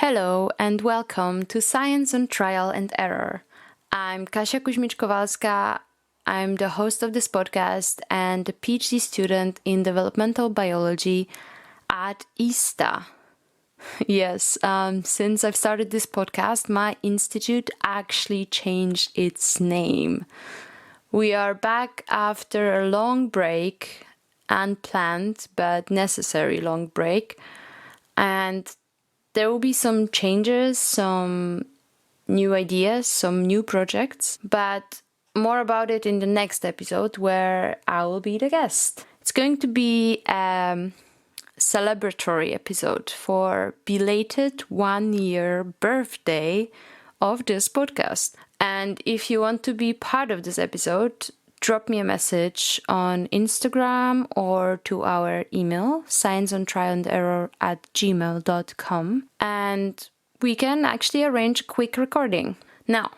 Hello and welcome to Science on Trial and Error. I'm Kasia Kuzmicz-Kowalska. I'm the host of this podcast and a PhD student in developmental biology at ISTA. Yes, since I've started this podcast, my institute actually changed its name. We are back after a long break, unplanned but necessary long break, and there will be some changes, some new ideas, some new projects, but more about it in the next episode where I will be the guest. It's going to be a celebratory episode for belated 1-year birthday of this podcast. And if you want to be part of this episode, drop me a message on Instagram or to our email, scienceontrialanderror@gmail.com, and we can actually arrange a quick recording. Now,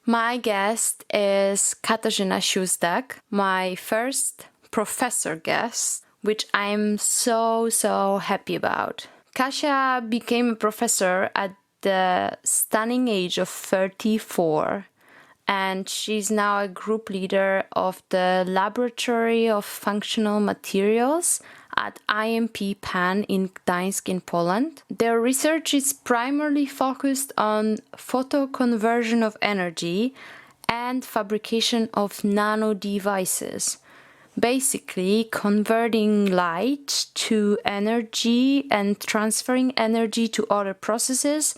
my guest is Katarzyna Siuzdak, my first professor guest, which I'm so happy about. Kasia became a professor at the stunning age of 34. And she's now a group leader of the Laboratory of Functional Materials at IMP PAN in Gdańsk in Poland. Their research is primarily focused on photoconversion of energy and fabrication of nano devices. Basically, converting light to energy and transferring energy to other processes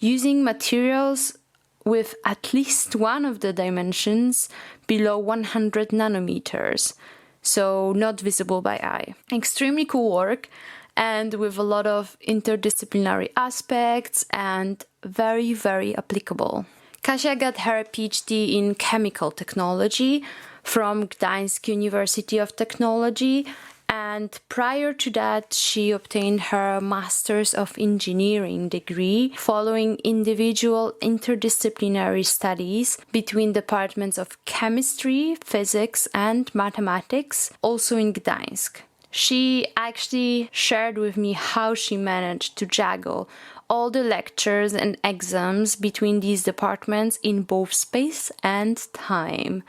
using materials with at least one of the dimensions below 100 nanometers, so not visible by eye. Extremely cool work, and with a lot of interdisciplinary aspects and very applicable. Kasia got her PhD in chemical technology from Gdańsk University of Technology, and prior to that, she obtained her Master's of Engineering degree following individual interdisciplinary studies between departments of chemistry, physics, and mathematics, also in Gdańsk. She actually shared with me how she managed to juggle all the lectures and exams between these departments in both space and time.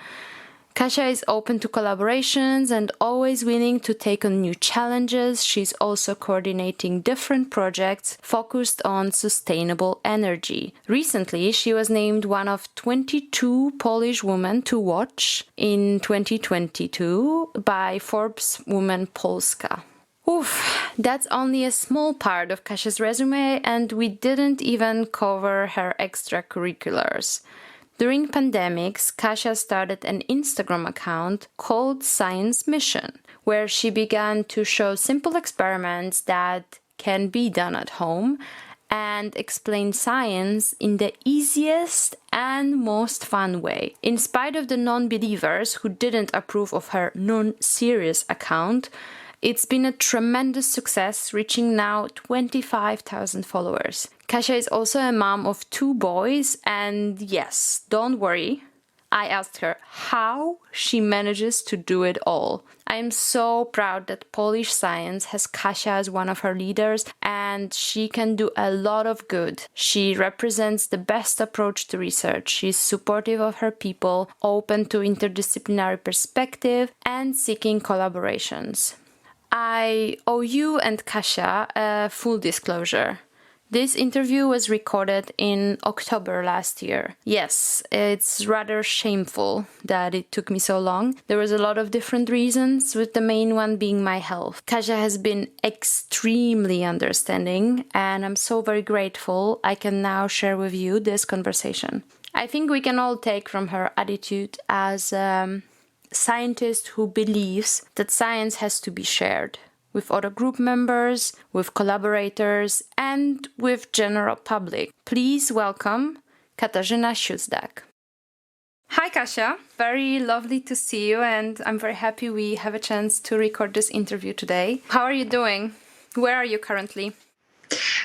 Kasia is open to collaborations and always willing to take on new challenges. She's also coordinating different projects focused on sustainable energy. Recently, she was named one of 22 Polish women to watch in 2022 by Forbes Woman Polska. Oof, that's only a small part of Kasia's resume, and we didn't even cover her extracurriculars. During pandemics, Kasia started an Instagram account called Science Mission, where she began to show simple experiments that can be done at home and explain science in the easiest and most fun way. In spite of the non-believers who didn't approve of her non-serious account, it's been a tremendous success, reaching now 25,000 followers. Kasia is also a mom of 2 boys, and yes, don't worry, I asked her how she manages to do it all. I am so proud that Polish science has Kasia as one of her leaders, and she can do a lot of good. She represents the best approach to research. She's supportive of her people, open to interdisciplinary perspective, and seeking collaborations. I owe you and Kasia a full disclosure. This interview was recorded in October last year. Yes, it's rather shameful that it took me so long. There was a lot of different reasons, with the main one being my health. Kasia has been extremely understanding, and I'm so very grateful I can now share with you this conversation. I think we can all take from her attitude as scientist who believes that science has to be shared with other group members, with collaborators, and with general public. Please welcome Katarzyna Siuzdak. Hi Kasia, very lovely to see you, and I'm very happy we have a chance to record this interview today. How are you doing? Where are you currently?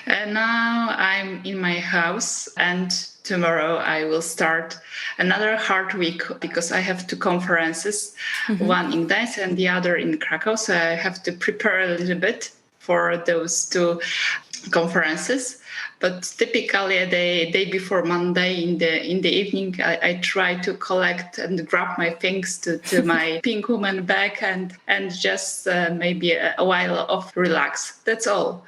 Now I'm in my house, and tomorrow I will start another hard week because I have 2 conferences, one in Gdańsk and the other in Krakow. So I have to prepare a little bit for those 2 conferences. But typically a day before Monday in the evening, I try to collect and grab my things to my pink woman bag and just maybe a while of relax. That's all.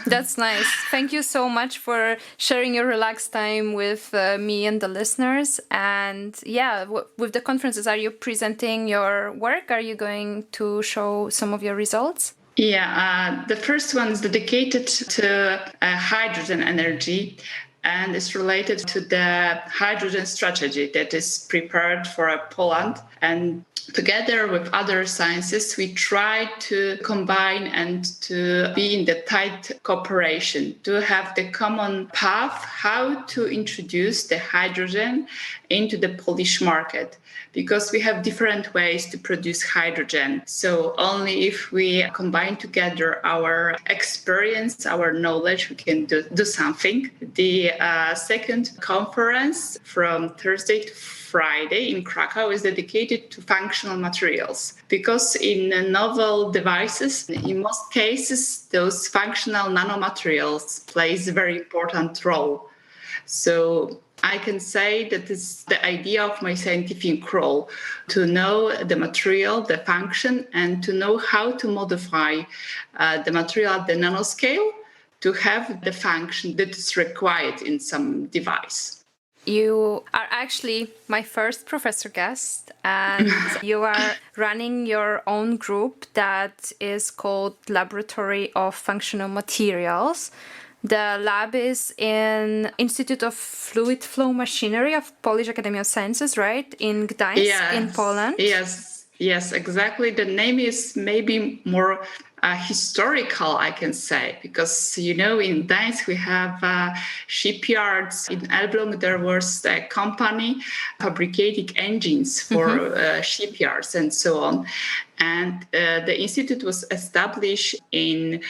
That's nice. Thank you so much for sharing your relaxed time with me and the listeners. And yeah, with the conferences, are you presenting your work? Are you going to show some of your results? Yeah, the first one is dedicated to hydrogen energy, and it's related to the hydrogen strategy that is prepared for Poland. And together with other sciences, we try to combine and to be in the tight cooperation, to have the common path how to introduce the hydrogen into the Polish market. Because we have different ways to produce hydrogen. So only if we combine together our experience, our knowledge, we can do something. The second conference from Thursday to Friday in Krakow is dedicated to functional materials, because in novel devices, in most cases, those functional nanomaterials plays a very important role. So I can say that it's the idea of my scientific role, to know the material, the function, and to know how to modify the material at the nanoscale to have the function that is required in some device. You are actually my first professor guest, and you are running your own group that is called Laboratory of Functional Materials. The lab is in Institute of Fluid Flow Machinery of Polish Academy of Sciences, right? In Gdańsk, in Poland. Yes, exactly. The name is maybe more historical, I can say, because, in Gdańsk we have shipyards. In Elbląg there was a company fabricating engines for shipyards and so on. And the institute was established in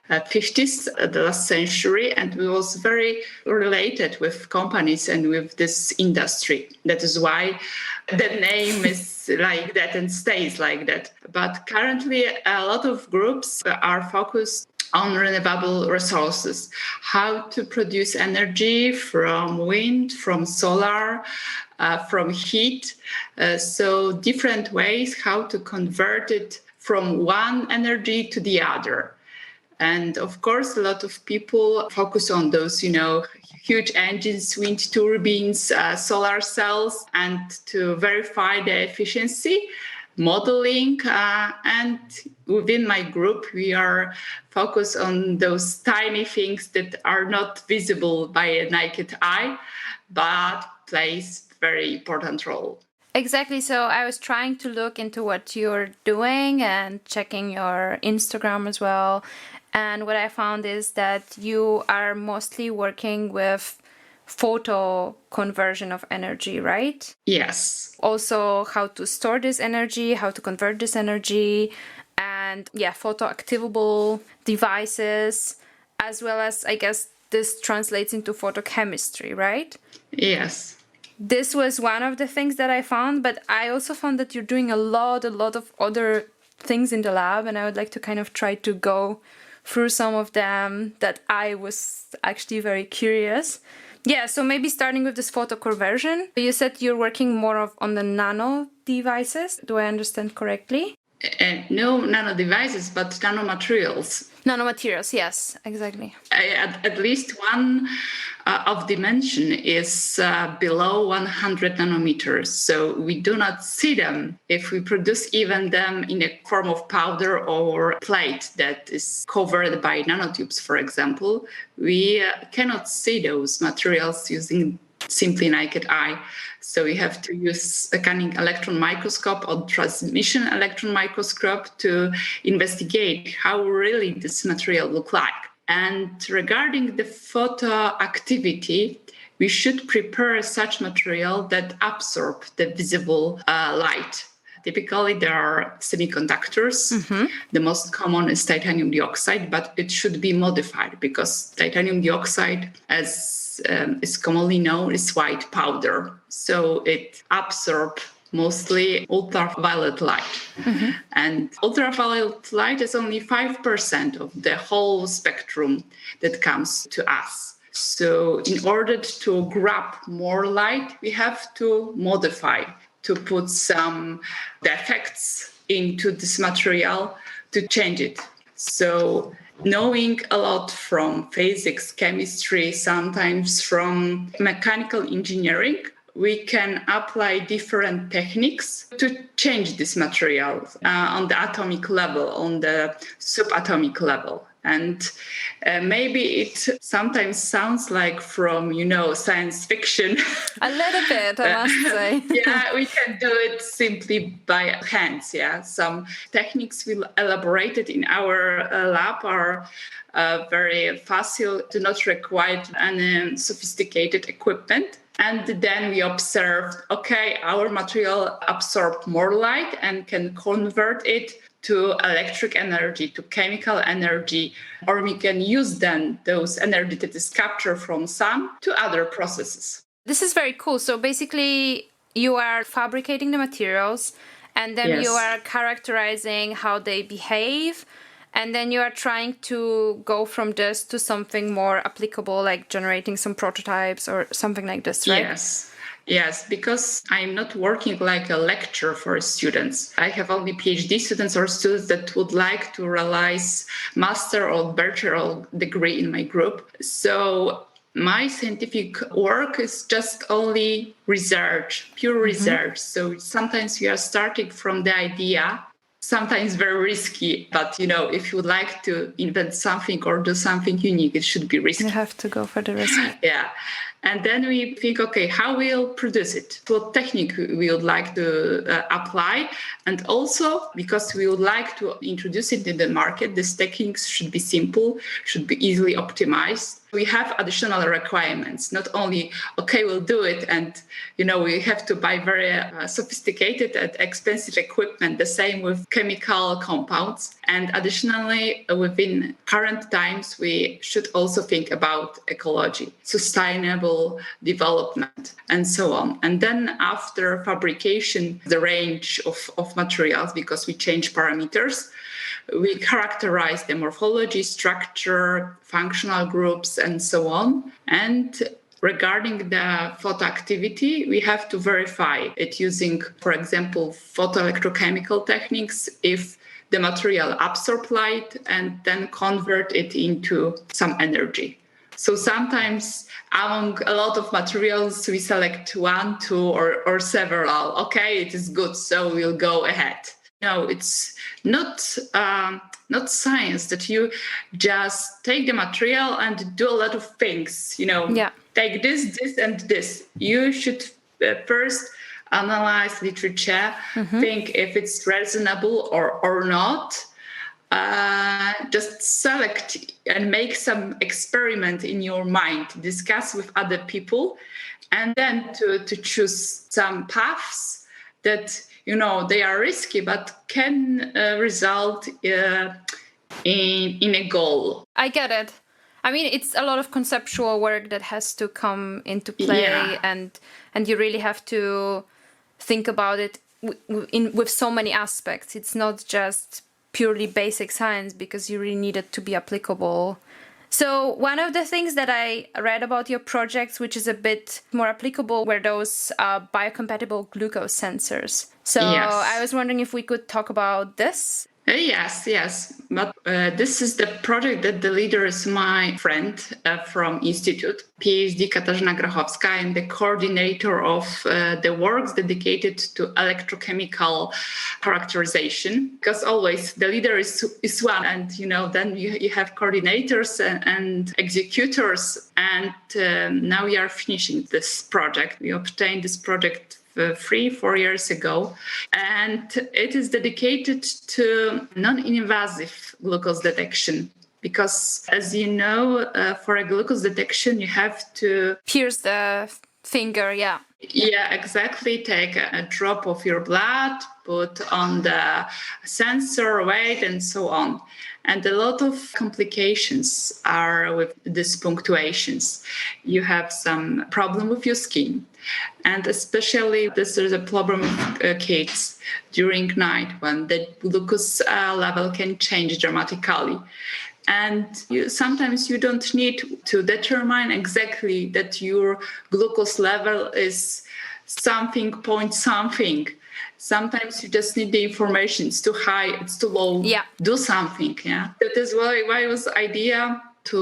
50s, the last century, and it was very related with companies and with this industry. That is why the name is like that and stays like that. But currently, a lot of groups are focused on renewable resources, how to produce energy from wind, from solar, from heat. So different ways how to convert it from one energy to the other. And of course, a lot of people focus on those, huge engines, wind turbines, solar cells, and to verify the efficiency, modeling. And within my group, we are focused on those tiny things that are not visible by a naked eye, but plays very important role. Exactly. So I was trying to look into what you're doing and checking your Instagram as well. And what I found is that you are mostly working with photo conversion of energy, right? Yes. Also, how to store this energy, how to convert this energy, and photoactivable devices, as well as, I guess, this translates into photochemistry, right? Yes. This was one of the things that I found, but I also found that you're doing a lot of other things in the lab, and I would like to kind of try to go through some of them that I was actually very curious. Yeah, so maybe starting with this photoconversion. You said you're working more on the nano devices. Do I understand correctly? No nano devices, but nanomaterials. Nanomaterials, yes, exactly. At least one of dimension is below 100 nanometers. So we do not see them if we produce even them in a form of powder or plate that is covered by nanotubes, for example. We cannot see those materials using simply naked eye. So we have to use scanning electron microscope or transmission electron microscope to investigate how really this material look like. And regarding the photoactivity, we should prepare such material that absorb the visible light. Typically, there are semiconductors. Mm-hmm. The most common is titanium dioxide, but it should be modified because titanium dioxide, as is commonly known, is white powder. So it absorbs mostly ultraviolet light. And ultraviolet light is only 5% of the whole spectrum that comes to us. So in order to grab more light, we have to modify, to put some defects into this material to change it. So knowing a lot from physics, chemistry, sometimes from mechanical engineering, we can apply different techniques to change this material on the atomic level, on the subatomic level. And maybe it sometimes sounds like from, science fiction. A little bit, I must say. Yeah, we can do it simply by hands. Yeah, some techniques we elaborated in our lab are very facile, do not require any sophisticated equipment. And then we observed, okay, our material absorbs more light and can convert it to electric energy, to chemical energy, or we can use then those energy that is captured from sun to other processes. This is very cool. So basically, you are fabricating the materials, and then you are characterizing how they behave, and then you are trying to go from this to something more applicable, like generating some prototypes or something like this, right? Yes, because I'm not working like a lecturer for students. I have only PhD students or students that would like to realize master or bachelor degree in my group. So my scientific work is just only research, pure research. So sometimes we are starting from the idea, sometimes very risky, but if you would like to invent something or do something unique, it should be risky. You have to go for the risk. Yeah. And then we think, okay, how we'll produce it? What technique we would like to apply? And also, because we would like to introduce it in the market, these techniques should be simple, should be easily optimized. We have additional requirements, not only, okay, we'll do it. And, we have to buy very sophisticated and expensive equipment, the same with chemical compounds. And additionally, within current times, we should also think about ecology, sustainable development, and so on. And then after fabrication, the range of materials, because we change parameters, we characterize the morphology, structure, functional groups, and so on. And regarding the photoactivity, we have to verify it using, for example, photoelectrochemical techniques, if the material absorbs light and then convert it into some energy. So sometimes among a lot of materials, we select one, two, or several. Okay, it is good, so we'll go ahead. No, it's not science that you just take the material and do a lot of things. Take this, and this. You should first analyze literature, think if it's reasonable or not. Just select and make some experiment in your mind, discuss with other people, and then to choose some paths that they are risky but can result in a goal. I get it. I mean, it's a lot of conceptual work that has to come into play, and you really have to think about it with so many aspects. It's not just purely basic science, because you really need it to be applicable. So one of the things that I read about your projects, which is a bit more applicable, were those biocompatible glucose sensors. So I was wondering if we could talk about this. Yes. But this is the project that the leader is my friend from Institute, PhD Katarzyna Grochowska. I'm the coordinator of the works dedicated to electrochemical characterization, because always the leader is one, and then you have coordinators and executors. And now we are finishing this project. We obtained this project 3-4 years ago, and it is dedicated to non-invasive glucose detection, because as you know, for a glucose detection you have to pierce the finger. Yeah, exactly. Take a drop of your blood, put on the sensor, weight, and so on. And a lot of complications are with these punctuations. You have some problem with your skin. And especially this is a problem with kids during night when the glucose level can change dramatically. And sometimes you don't need to determine exactly that your glucose level is something point something. Sometimes you just need the information. It's too high, it's too low. Yeah. Do something. Yeah. That is why it was the idea to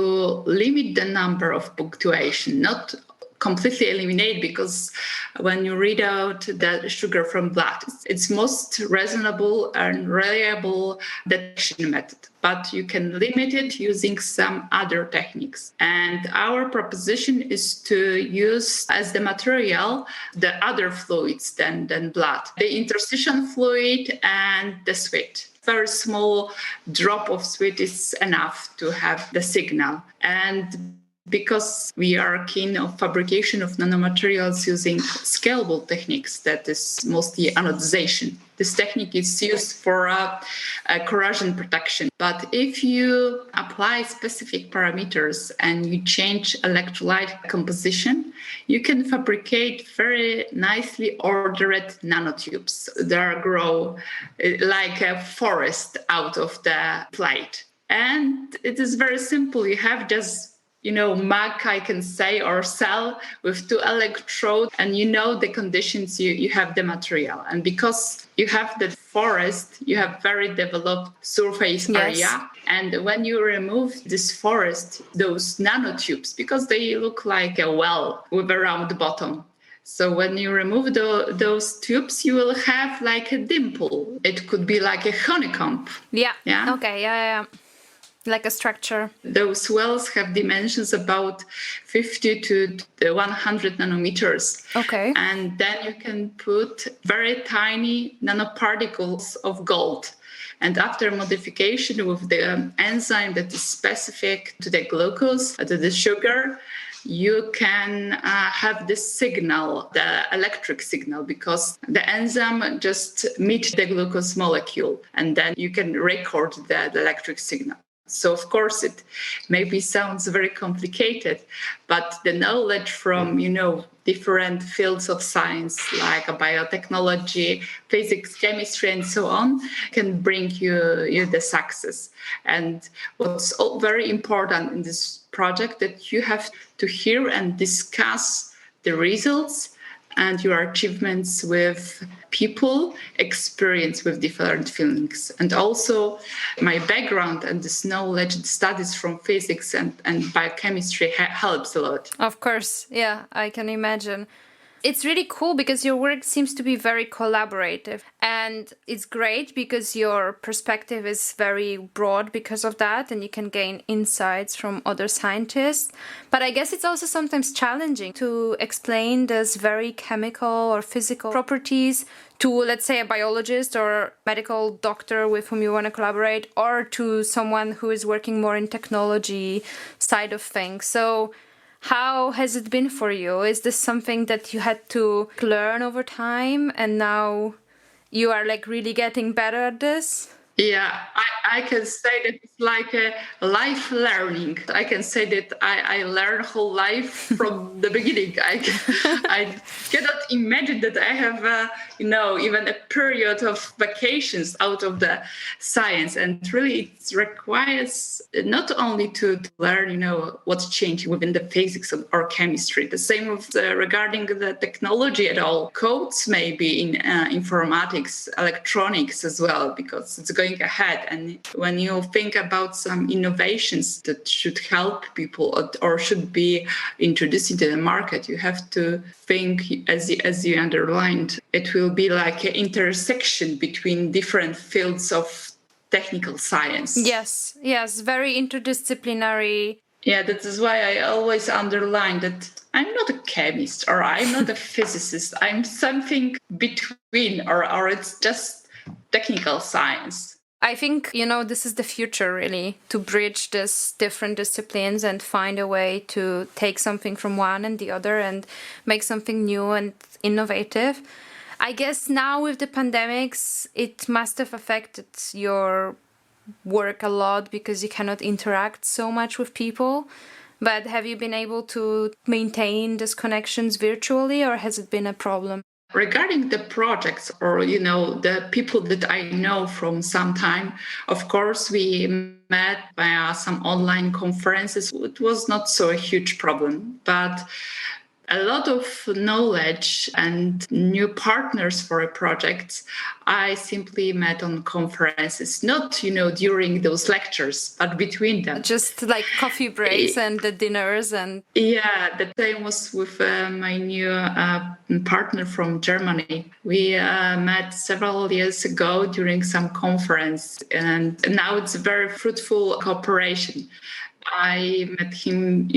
limit the number of punctuation, not completely eliminate, because when you read out the sugar from blood, it's most reasonable and reliable detection method. But you can limit it using some other techniques. And our proposition is to use as the material the other fluids than blood, the interstitial fluid and the sweat. Very small drop of sweat is enough to have the signal. And because we are keen on fabrication of nanomaterials using scalable techniques, that is mostly anodization. This technique is used for corrosion protection. But if you apply specific parameters and you change electrolyte composition, you can fabricate very nicely ordered nanotubes that grow like a forest out of the plate. And it is very simple. You have just mag, I can say, or cell with 2 electrodes, and the conditions you have the material. And because you have the forest, you have very developed surface area. And when you remove this forest, those nanotubes, because they look like a well with a round bottom. So when you remove those tubes, you will have like a dimple. It could be like a honeycomb. Yeah. Yeah. Okay. Yeah. Like a structure. Those wells have dimensions about 50 to 100 nanometers. Okay. And then you can put very tiny nanoparticles of gold. And after modification with the enzyme that is specific to the glucose, to the sugar, you can have this signal, the electric signal, because the enzyme just meets the glucose molecule, and then you can record the electric signal. So, of course, it maybe sounds very complicated, but the knowledge from, different fields of science like biotechnology, physics, chemistry, and so on can bring you the success. And what's very important in this project that you have to hear and discuss the results and your achievements with people experienced with different feelings. And also my background and this knowledge, the studies from physics and biochemistry helps a lot. Of course, yeah, I can imagine. It's really cool because your work seems to be very collaborative, and it's great because your perspective is very broad because of that, and you can gain insights from other scientists. But I guess it's also sometimes challenging to explain those very chemical or physical properties to, let's say, a biologist or medical doctor with whom you want to collaborate, or to someone who is working more in technology side of things. So how has it been for you? Is this something that you had to learn over time and now you are like really getting better at this? Yeah, I can say that it's like a life learning. I can say that I learn whole life from the beginning. I cannot imagine that I have, even a period of vacations out of the science. And really, it requires not only to learn, what's changing within the physics or chemistry. The same with regarding the technology at all. Codes maybe in informatics, electronics as well, because it's going ahead. And when you think about some innovations that should help people or should be introduced into the market, you have to think, as you underlined, it will be like an intersection between different fields of technical science. Yes, very interdisciplinary. Yeah, that is why I always underline that I'm not a chemist or I'm not a physicist. I'm something between, or it's just technical science. I think, this is the future, really, to bridge these different disciplines and find a way to take something from one and the other and make something new and innovative. I guess now with the pandemics, it must have affected your work a lot because you cannot interact so much with people. But have you been able to maintain these connections virtually, or has it been a problem? Regarding the projects or, the people that I know from some time, of course, we met via some online conferences. It was not so a huge problem, but a lot of knowledge and new partners for a project I simply met on conferences, not, during those lectures, but between them. Just like coffee breaks and the dinners and... Yeah, the same was with my new partner from Germany. We met several years ago during some conference, and now it's a very fruitful cooperation. I met him,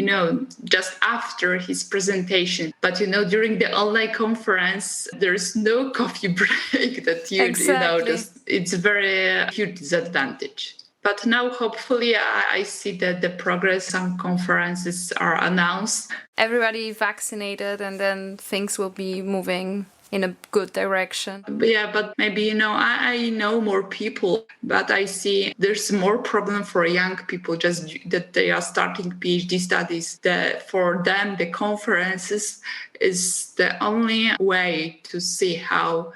just after his presentation. But, during the online conference, there's no coffee break that Exactly. it's a very huge disadvantage. But now, hopefully, I see that the progress, some conferences are announced. Everybody vaccinated, and then things will be moving in a good direction. Yeah, but maybe, I know more people, but I see there's more problem for young people just that they are starting PhD studies. For them, the conferences is the only way to see how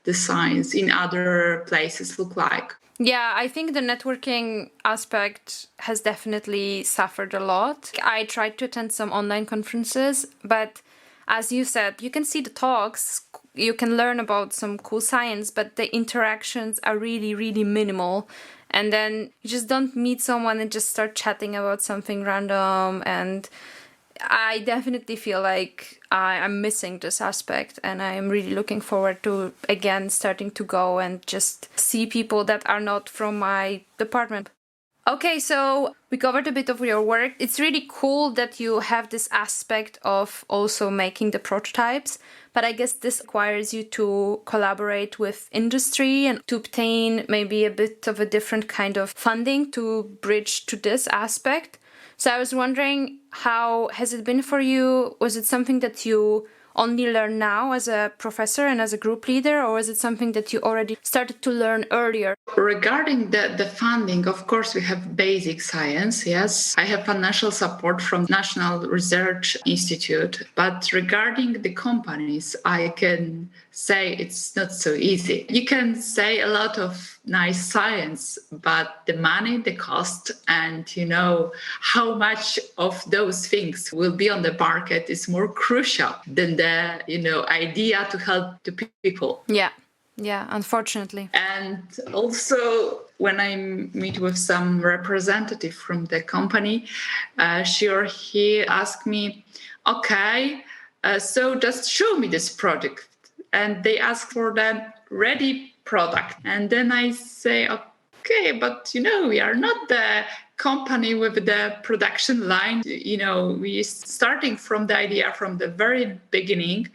the science in other places look like. Yeah, I think the networking aspect has definitely suffered a lot. I tried to attend some online conferences, but as you said, you can see the talks, you can learn about some cool science, but the interactions are really, really minimal. And then you just don't meet someone and just start chatting about something random. And I definitely feel like I'm missing this aspect, and I'm really looking forward to, again, starting to go and just see people that are not from my department. Okay, so we covered a bit of your work. It's really cool that you have this aspect of also making the prototypes, but I guess this requires you to collaborate with industry and to obtain maybe a bit of a different kind of funding to bridge to this aspect. So I was wondering, how has it been for you? Was it something that you only learn now as a professor and as a group leader, or is it something that you already started to learn earlier? Regarding the funding, of course, we have basic science, yes. I have financial support from National Research Institute, but regarding the companies, I can say it's not so easy. You can say a lot of nice science, but the money, the cost, and how much of those things will be on the market is more crucial than the idea to help the people. Yeah, unfortunately. And also, when I meet with some representative from the company, she or he asked me, okay, so just show me this product. And they ask for the ready product. And then I say, okay, but we are not the company with the production line. We starting from the idea from the very beginning.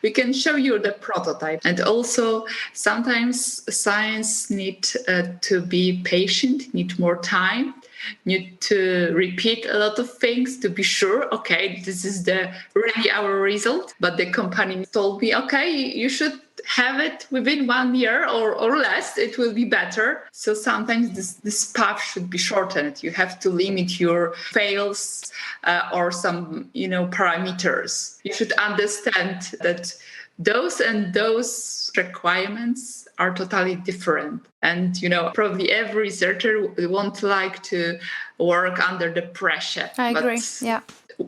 We can show you the prototype. And also sometimes science need to be patient, need more time, need to repeat a lot of things to be sure, okay, this is really our result. But the company told me, okay, you should have it within 1 year or less, it will be better. So sometimes this path should be shortened. You have to limit your fails or some, parameters. You should understand that those and those requirements are totally different. And, probably every researcher won't like to work under the pressure. I agree, yeah.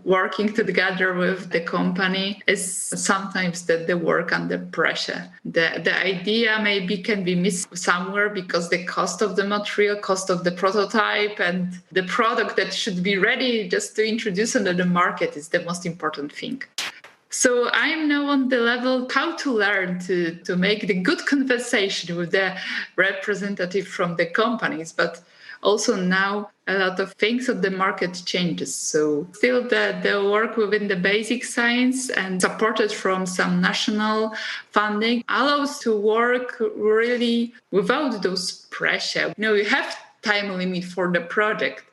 Working together with the company is sometimes the work under pressure. The idea maybe can be missed somewhere because the cost of the material, cost of the prototype, and the product that should be ready just to introduce onto the market is the most important thing. So I'm now on the level how to learn to make the good conversation with the representative from the companies, but also now a lot of things of the market changes. So still the work within the basic science and supported from some national funding allows to work really without those pressure. You have time limit for the project.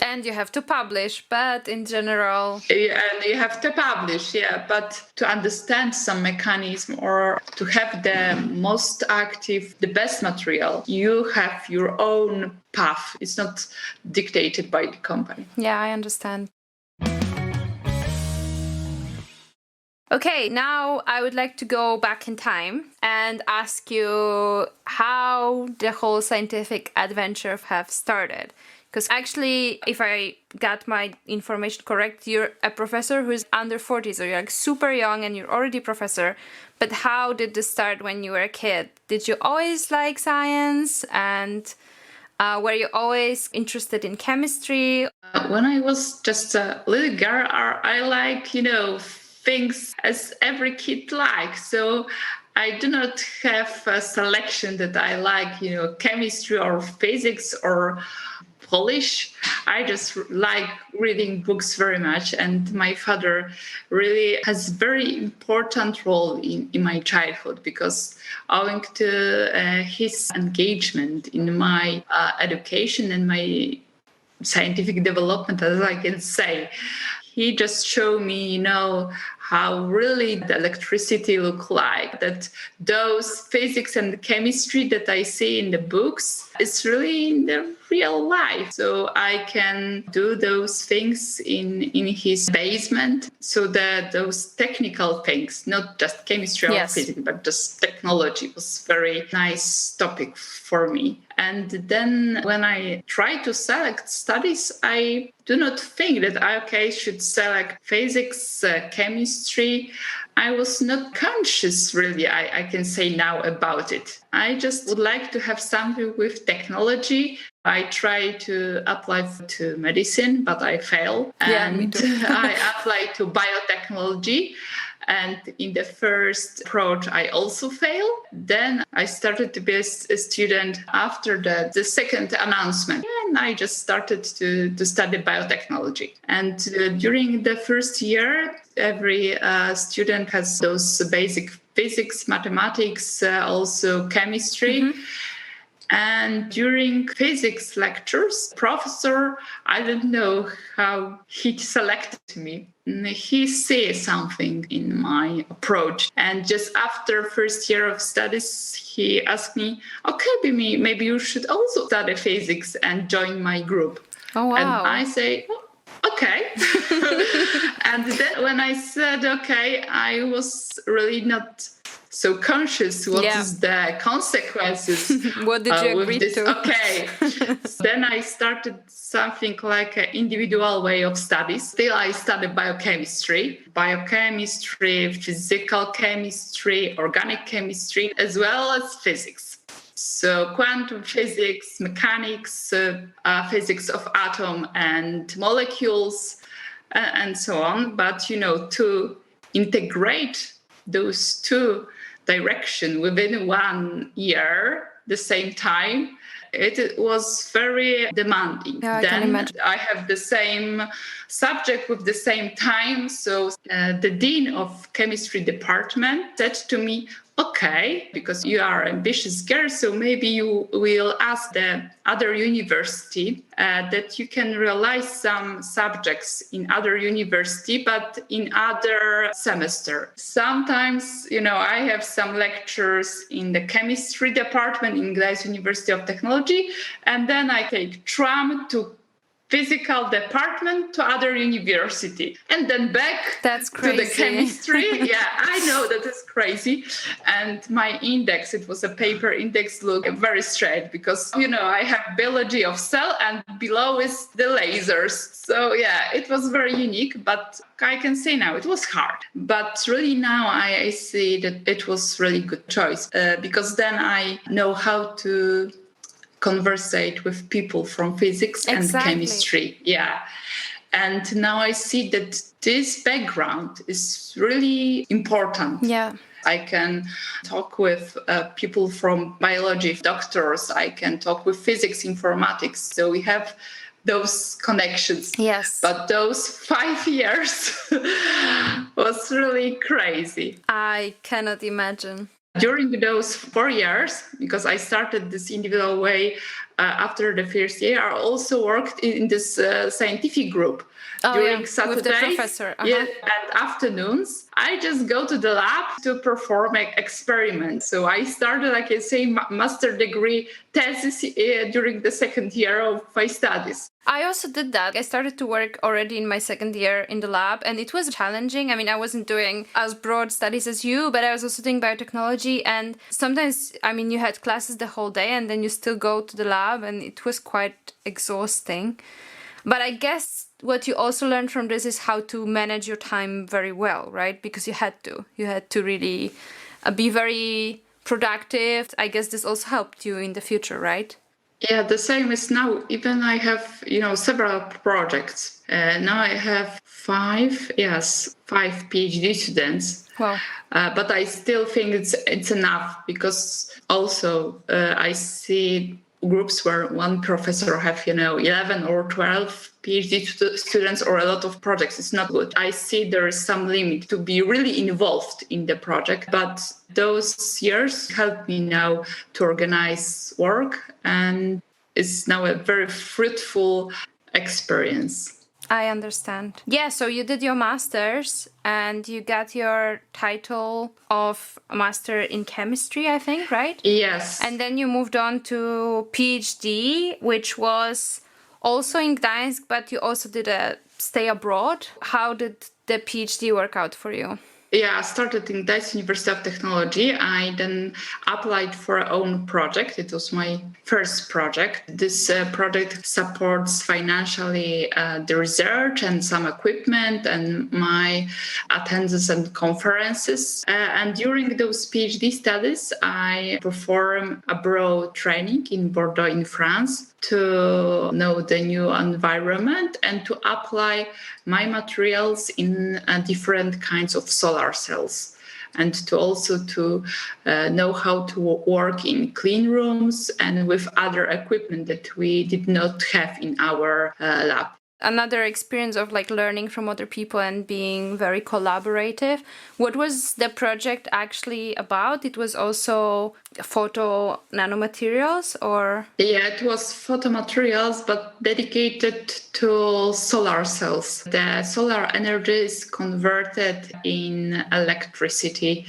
And you have to publish, but in general... And you have to publish, but to understand some mechanism or to have the most active, the best material, you have your own path. It's not dictated by the company. Yeah, I understand. Okay, now I would like to go back in time and ask you how the whole scientific adventure have started. Because actually, if I got my information correct, you're a professor who's under 40, so you're like super young and you're already a professor. But how did this start when you were a kid? Did you always like science? And were you always interested in chemistry? When I was just a little girl, I like, things as every kid likes. So I do not have a selection that I like, chemistry or physics or Polish. I just like reading books very much. And my father really has a very important role in my childhood because owing to his engagement in my education and my scientific development, as I can say, he just showed me, how really the electricity look like, that those physics and chemistry that I see in the books is really in the real life. So I can do those things in his basement. So that those technical things, not just chemistry or physics, but just technology was very nice topic for me. And then when I try to select studies, I do not think that I should select physics, chemistry. I was not conscious, really, I can say now about it. I just would like to have something with technology. I try to apply to medicine, but I fail. And me too. I applied to biotechnology. And in the first approach, I also failed. Then I started to be a student after the second announcement. And I just started to study biotechnology. And during the first year, every student has those basic physics, mathematics, also chemistry. Mm-hmm. And during physics lectures, professor, I don't know how he selected me. He said something in my approach. And just after first year of studies, he asked me, okay, maybe you should also study physics and join my group. Oh, wow. And I say, okay. And then when I said, okay, I was really not so conscious what is the consequences. What did you agree to? Okay. Then I started something like an individual way of studies. Still, I studied biochemistry, physical chemistry, organic chemistry, as well as physics. So quantum physics, mechanics, physics of atom and molecules, and so on. But, to integrate those two direction within 1 year, the same time, it was very demanding. Yeah, I then can imagine. I have the same subject with the same time. So the dean of chemistry department said to me, okay, because you are ambitious girl, so maybe you will ask the other university that you can realize some subjects in other university, but in other semester. Sometimes, I have some lectures in the chemistry department in Gdańsk University of Technology, and then I take tram to physical department to other university and then back to the chemistry. Yeah, I know that is crazy. And my index, it was a paper index, look very straight because, I have biology of cell and below is the lasers. So yeah, it was very unique, but I can say now it was hard. But really now I see that it was really good choice because then I know how to conversate with people from physics and chemistry. Yeah. And now I see that this background is really important. Yeah. I can talk with people from biology, doctors. I can talk with physics, informatics. So we have those connections. Yes. But those 5 years was really crazy. I cannot imagine. During those 4 years, because I started this individual way after the first year, I also worked in this scientific group. During Saturdays, with the professor. And afternoons, I just go to the lab to perform experiments. So I started, like I say, master degree thesis during the second year of my studies. I also did that. I started to work already in my second year in the lab, and it was challenging. I mean, I wasn't doing as broad studies as you, but I was also doing biotechnology. And sometimes, I mean, you had classes the whole day and then you still go to the lab, and it was quite exhausting. But I guess what you also learned from this is how to manage your time very well, right? Because you had to really be very productive. I guess this also helped you in the future, right? Yeah, the same is now. Even I have, several projects. Now I have five PhD students. Wow. But I still think it's enough, because also I see groups where one professor have 11 or 12 PhD students or a lot of projects. It's not good. I see there is some limit to be really involved in the project, but those years help me now to organize work, and it's now a very fruitful experience. I understand. Yeah, so you did your master's and you got your title of master in chemistry, I think, right? Yes. And then you moved on to PhD, which was also in Gdańsk, but you also did a stay abroad. How did the PhD work out for you? Yeah, I started in Gdańsk University of Technology. I then applied for our own project. It was my first project. This project supports financially the research and some equipment and my attendance and conferences. And during those PhD studies, I performed abroad training in Bordeaux in France to know the new environment and to apply my materials in different kinds of solar cells, and to also to know how to work in clean rooms and with other equipment that we did not have in our lab. Another experience of like learning from other people and being very collaborative. What was the project actually about? It was also photo nanomaterials, or? Yeah, it was photomaterials, but dedicated to solar cells. The solar energy is converted in electricity,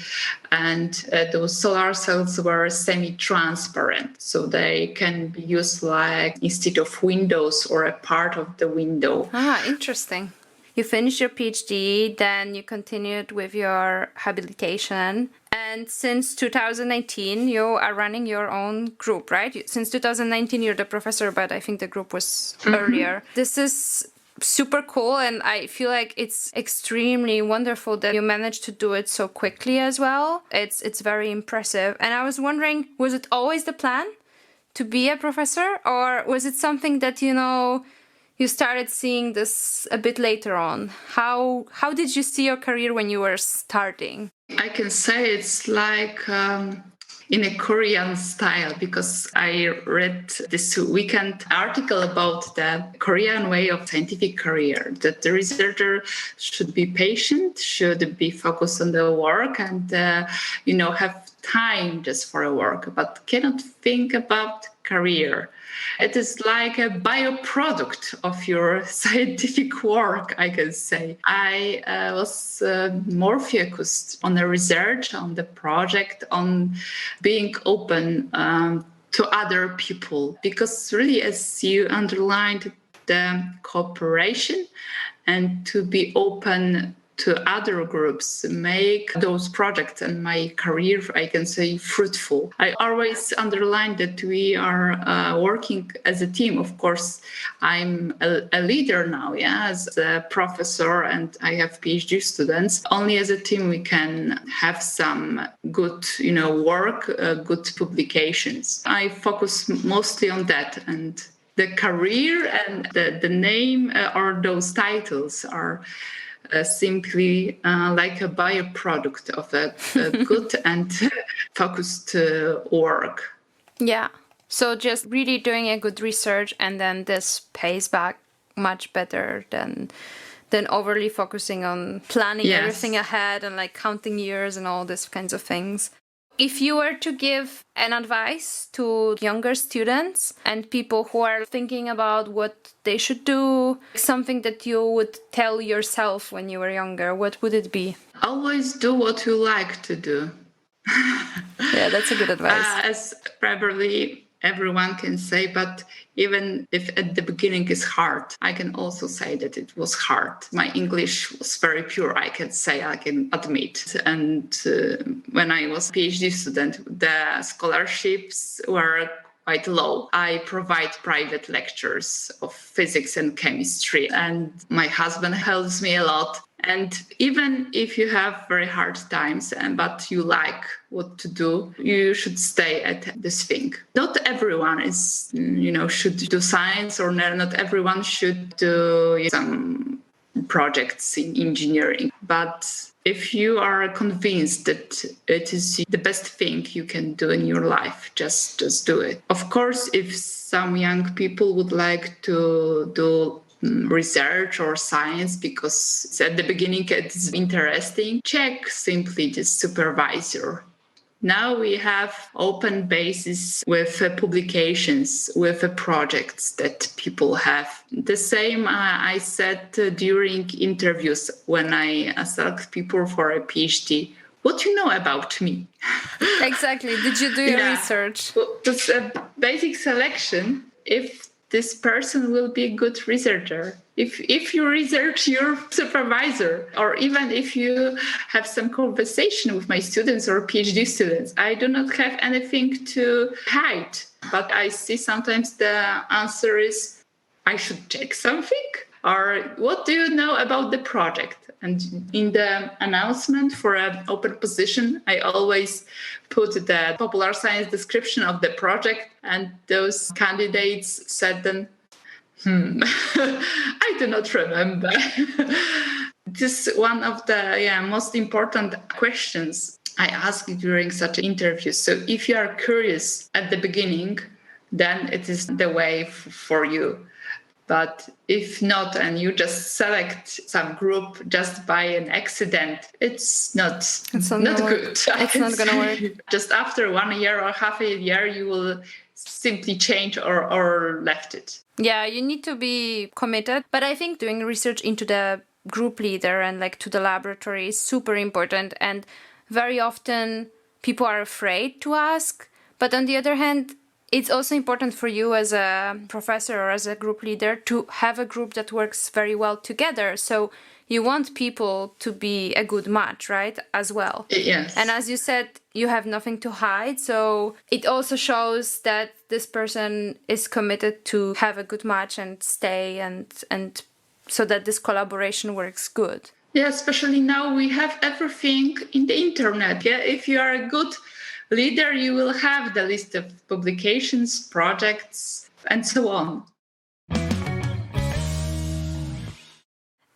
and those solar cells were semi-transparent, so they can be used like instead of windows or a part of the window. Ah, interesting. You finished your PhD, then you continued with your habilitation. And since 2019, you are running your own group, right? Since 2019, you're the professor, but I think the group was earlier. This is super cool, and I feel like it's extremely wonderful that you managed to do it so quickly as well. It's very impressive. And I was wondering, was it always the plan to be a professor, or was it something that, you started seeing this a bit later on? How did you see your career when you were starting? I can say it's like in a Korean style, because I read this weekend article about the Korean way of scientific career, that the researcher should be patient, should be focused on the work, and have time just for a work, but cannot think about career. It is like a bioproduct of your scientific work, I can say. I was more focused on the research, on the project, on being open to other people, because really, as you underlined, the cooperation and to be open to other groups make those projects and my career, I can say, fruitful. I always underline that we are working as a team. Of course, I'm a leader now, as a professor, and I have PhD students. Only as a team we can have some good, work, good publications. I focus mostly on that, and the career and the name or those titles are simply like a byproduct of a good and focused work. Yeah. So just really doing a good research, and then this pays back much better than overly focusing on planning everything ahead and like counting years and all these kinds of things. If you were to give an advice to younger students and people who are thinking about what they should do, something that you would tell yourself when you were younger, what would it be? Always do what you like to do. Yeah, that's a good advice. As probably everyone can say, but even if at the beginning is hard, I can also say that it was hard. My English was very pure, I can admit. And when I was a PhD student, the scholarships were quite low. I provide private lectures of physics and chemistry, and my husband helps me a lot. And even if you have very hard times, but you like what to do, you should stay at this thing. Not everyone should do science, or not everyone should do some projects in engineering. But if you are convinced that it is the best thing you can do in your life, just do it. Of course, if some young people would like to do research or science because at the beginning it's interesting, check simply the supervisor. Now we have open bases with publications, with projects that people have. The same I said during interviews when I asked people for a PhD. What do you know about me? Exactly. Did you do your research? Well, that's a basic selection. If this person will be a good researcher. If you research your supervisor, or even if you have some conversation with my students or PhD students, I do not have anything to hide. But I see sometimes the answer is, I should check something? Or what do you know about the project? And in the announcement for an open position, I always put the popular science description of the project, and those candidates said then, I do not remember. This is one of the most important questions I ask during such interviews. So if you are curious at the beginning, then it is the way for you. But if not, and you just select some group just by an accident, it's not good. It's not going to work. Just after 1 year or half a year, you will simply change or left it. Yeah, you need to be committed. But I think doing research into the group leader and to the laboratory is super important. And very often people are afraid to ask. But on the other hand, it's also important for you as a professor or as a group leader to have a group that works very well together. So you want people to be a good match, right? As well. Yes. And as you said, you have nothing to hide. So it also shows that this person is committed to have a good match and stay and so that this collaboration works good. Yeah, especially now we have everything in the internet. Yeah, if you are a good leader, you will have the list of publications, projects, and so on.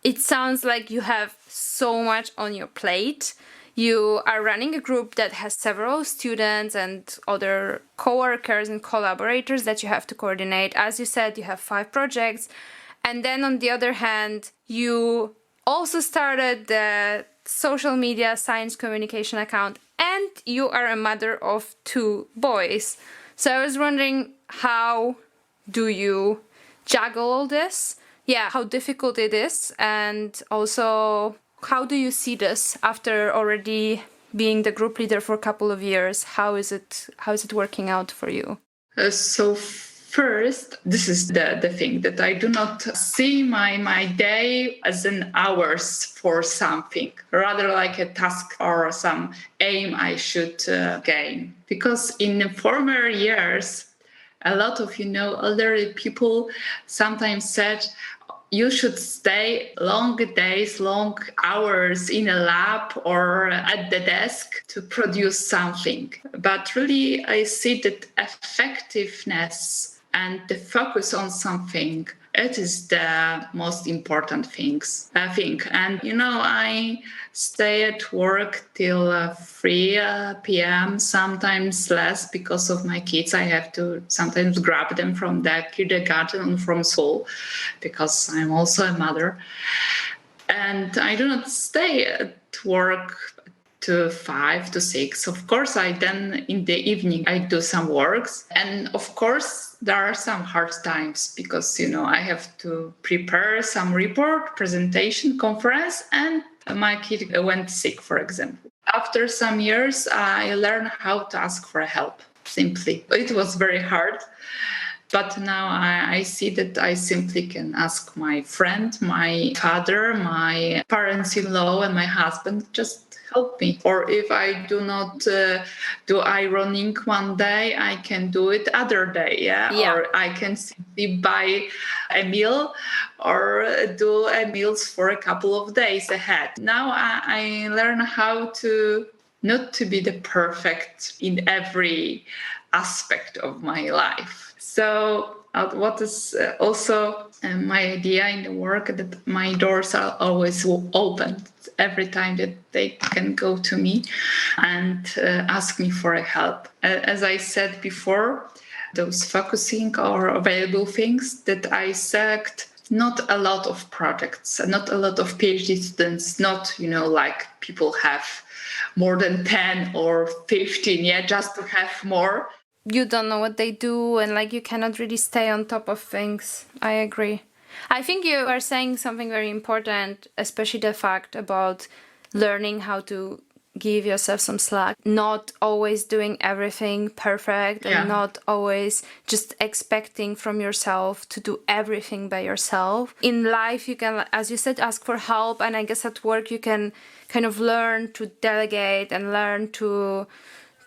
It sounds like you have so much on your plate. You are running a group that has several students and other co-workers and collaborators that you have to coordinate. As you said, you have 5 projects. And then on the other hand, you also started the social media science communication account, and you are a mother of 2 boys. So I was wondering, how do you juggle all this? Yeah, how difficult it is, and also how do you see this after already being the group leader for a couple of years? How is it working out for you? So first, this is the thing that I do not see my day as an hours for something, rather like a task or some aim I should gain. Because in former years, a lot of elderly people sometimes said, you should stay long days, long hours in a lab or at the desk to produce something. But really, I see that effectiveness and the focus on something, it is the most important thing. And, I stay at work till 3 p.m., sometimes less because of my kids. I have to sometimes grab them from the kindergarten and from school because I'm also a mother. And I do not stay at work to 5 to 6. Of course, then in the evening, I do some works. And of course, there are some hard times because, I have to prepare some report, presentation, conference, and my kid went sick, for example. After some years, I learned how to ask for help, simply. It was very hard. But now I see that I simply can ask my friend, my father, my parents-in-law, and my husband just help me. Or if I do not do ironing one day, I can do it other day. Yeah. Or I can simply buy a meal or do a meals for a couple of days ahead. Now I learn how to not to be the perfect in every aspect of my life. So what is also my idea in the work, that my doors are always open every time that they can go to me and ask me for help. As I said before, those focusing or available things that I select, not a lot of projects, not a lot of PhD students, not, like people have more than 10 or 15, just to have more. You don't know what they do, and you cannot really stay on top of things. I agree. I think you are saying something very important, especially the fact about learning how to give yourself some slack, not always doing everything perfect and not always just expecting from yourself to do everything by yourself. In life, you can, as you said, ask for help, and I guess at work you can kind of learn to delegate and learn to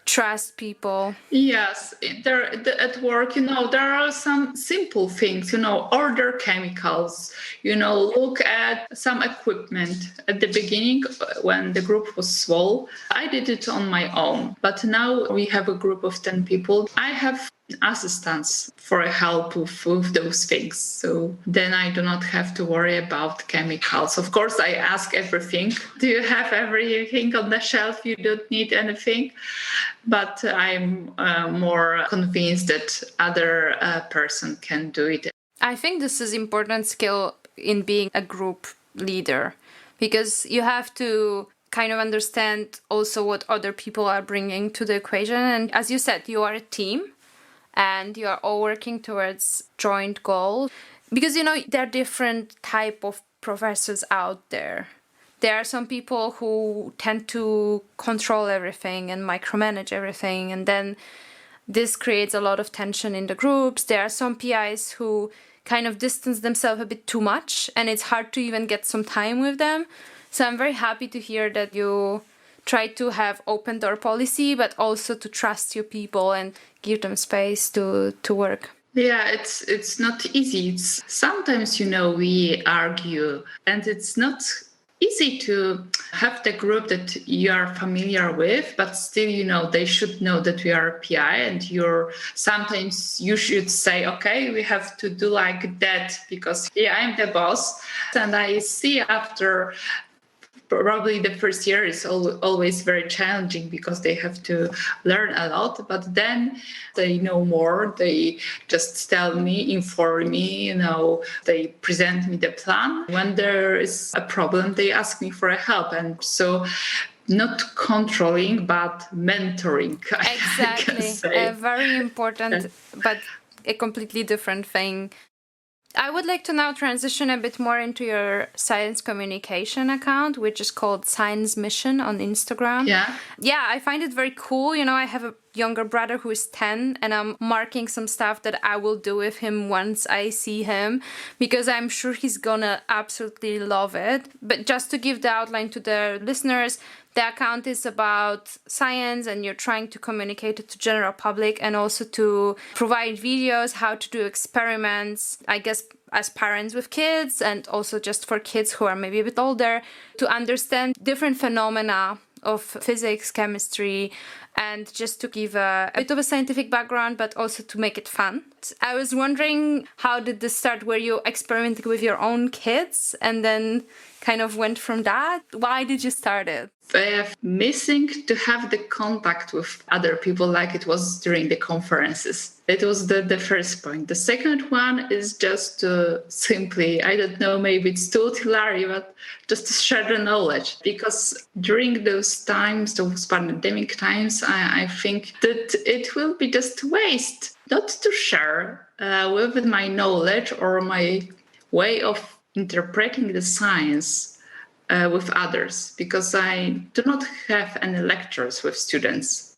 trust people. Yes, at work, there are some simple things, order chemicals, look at some equipment. At the beginning, when the group was small, I did it on my own. But now we have a group of 10 people. I have assistance for help with those things. So then I do not have to worry about chemicals. Of course, I ask everything. Do you have everything on the shelf? You don't need anything. But I'm more convinced that other person can do it. I think this is important skill in being a group leader, because you have to kind of understand also what other people are bringing to the equation. And as you said, you are a team and you are all working towards joint goals, because there are different type of professors out there. There are some people who tend to control everything and micromanage everything, and then this creates a lot of tension in the groups. There are some PIs who kind of distance themselves a bit too much, and it's hard to even get some time with them. So I'm very happy to hear that you try to have open door policy, but also to trust your people and give them space to work. Yeah, it's not easy. Sometimes, we argue, and it's not easy to have the group that you are familiar with, but still, they should know that we are a PI, and sometimes you should say, okay, we have to do like that because I'm the boss. And I see after probably the first year is always very challenging because they have to learn a lot, but then they know more. They just tell me, inform me, they present me the plan. When there is a problem, they ask me for help. And so not controlling, but mentoring. Exactly. A very important, but a completely different thing. I would like to now transition a bit more into your science communication account, which is called Science Mission on Instagram. Yeah, I find it very cool. I have a younger brother who is 10, and I'm marking some stuff that I will do with him once I see him, because I'm sure he's gonna absolutely love it. But just to give the outline to the listeners, the account is about science, and you're trying to communicate it to general public and also to provide videos, how to do experiments, I guess, as parents with kids, and also just for kids who are maybe a bit older, to understand different phenomena of physics, chemistry, and just to give a bit of a scientific background, but also to make it fun. I was wondering, how did this start? Were you experimenting with your own kids and then kind of went from that? Why did you start it? Missing to have the contact with other people like it was during the conferences. It was the first point. The second one is just to simply, I don't know, maybe it's too utilitarian, but just to share the knowledge. Because during those times, those pandemic times, I think that it will be just waste not to share with my knowledge or my way of interpreting the science with others, because I do not have any lectures with students.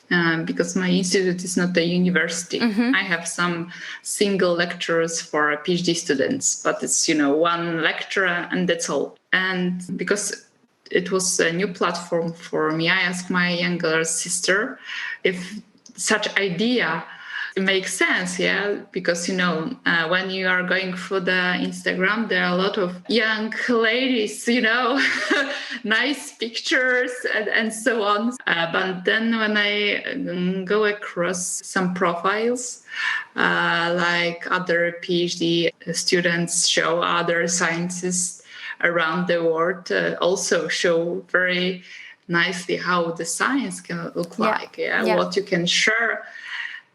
Because my institute is not a university. I have some single lectures for PhD students, but it's, one lecture and that's all. And because it was a new platform for me, I asked my younger sister if such idea makes sense, because when you are going through the Instagram, there are a lot of young ladies, nice pictures and so on. But then when I go across some profiles, like other PhD students show, other scientists around the world also show very nicely how the science can look like, what you can share.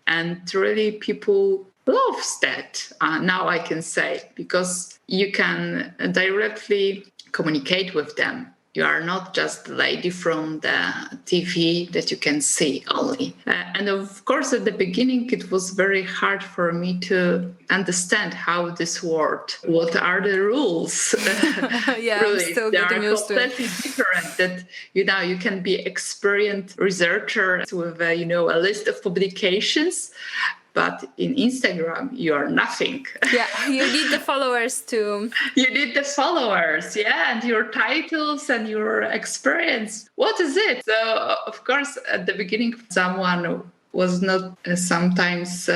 And really, people love that, now I can say, because you can directly communicate with them. You are not just the lady from the TV that you can see only. And of course, at the beginning, it was very hard for me to understand how this worked. What are the rules? Really, I'm still they getting are used to it. completely different. That you can be experienced researcher with a list of publications. But in Instagram, you are nothing. Yeah, you need the followers too. You need the followers, and your titles and your experience. What is it? So, of course, at the beginning, someone was not sometimes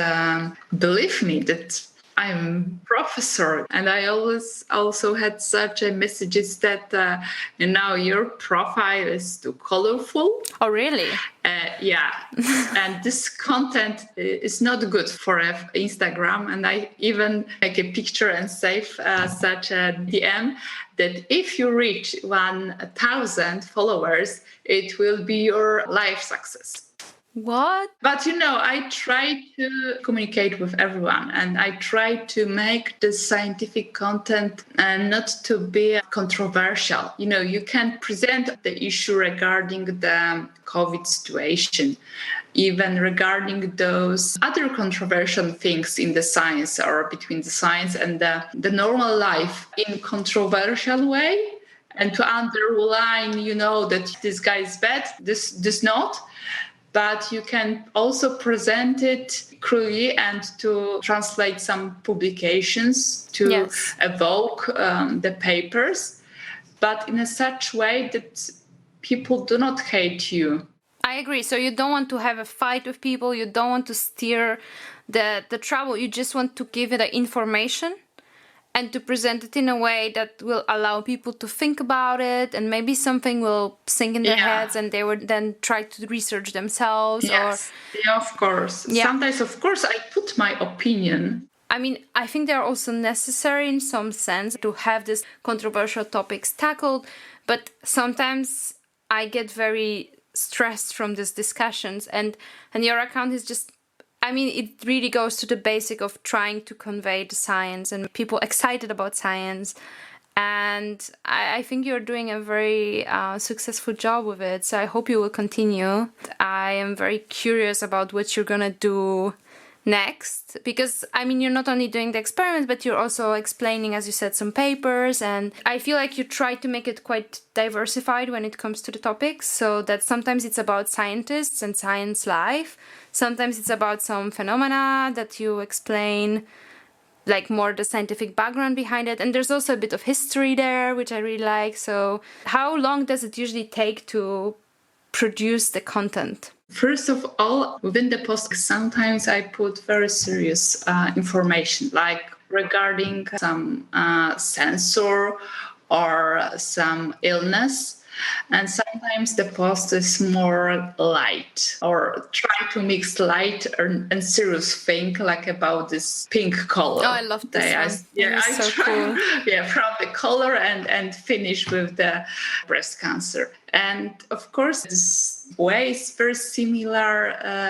believe me that I'm professor, and I always also had such a messages that your profile is too colorful. Oh, really? And this content is not good for Instagram. And I even make a picture and save such a DM that if you reach 1,000 followers, it will be your life success. What? But I try to communicate with everyone, and I try to make the scientific content not to be controversial. You can present the issue regarding the COVID situation, even regarding those other controversial things in the science or between the science and the normal life in controversial way, and to underline, that this guy is bad, this not. But you can also present it clearly and to translate some publications to evoke the papers, but in a such way that people do not hate you. I agree. So you don't want to have a fight with people. You don't want to steer the trouble. You just want to give it the information and to present it in a way that will allow people to think about it, and maybe something will sink in their heads and they would then try to research themselves. Yes, of course. Yeah. Sometimes, of course, I put my opinion. I mean, I think they're also necessary in some sense to have these controversial topics tackled, but sometimes I get very stressed from these discussions, and your account is just, I mean, it really goes to the basic of trying to convey the science and people excited about science. And I think you're doing a very successful job with it. So I hope you will continue. I am very curious about what you're going to do next, because I mean, you're not only doing the experiments, but you're also explaining, as you said, some papers, and I feel like you try to make it quite diversified when it comes to the topics, so that sometimes it's about scientists and science life, sometimes it's about some phenomena that you explain, like more the scientific background behind it, and there's also a bit of history there, which I really like. So how long does it usually take to produce the content? First of all, within the post, sometimes I put very serious information, like regarding some sensor or some illness. And sometimes the post is more light, or try to mix light and serious thing, like about this pink color. Oh, I love this one. I so try, cool. Yeah, from the color and finish with the breast cancer. And of course, this way is very similar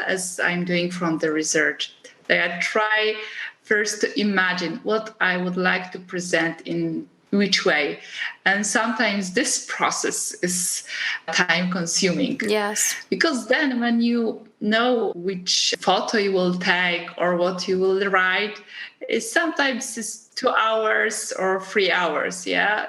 as I'm doing from the research. I try first to imagine what I would like to present in which way. And sometimes this process is time consuming. Yes. Because then when you know which photo you will take or what you will write, sometimes it's 2 hours or 3 hours, yeah.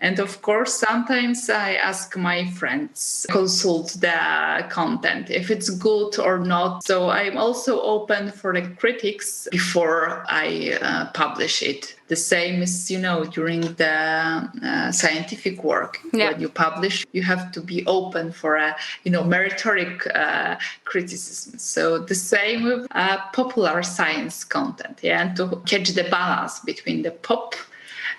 And of course, sometimes I ask my friends, consult the content, if it's good or not. So I'm also open for the critics before I publish it. The same is, during the scientific work. Yeah. When you publish, you have to be open for a, meritoric criticism. So the same with popular science content, yeah, and to catch the balance between the pop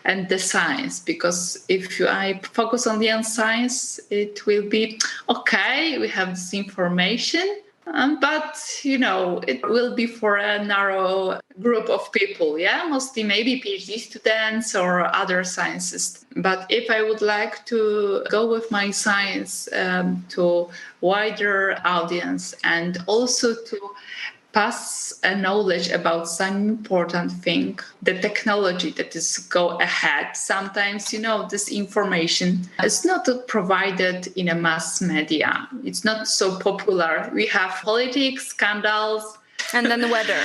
and the science, because if I focus only on science, it will be okay, we have this information, but it will be for a narrow group of people, yeah, mostly maybe PhD students or other scientists. But if I would like to go with my science to wider audience and also to pass a knowledge about some important thing, the technology that is go ahead. Sometimes, this information is not provided in a mass media. It's not so popular. We have politics, scandals. And then the weather.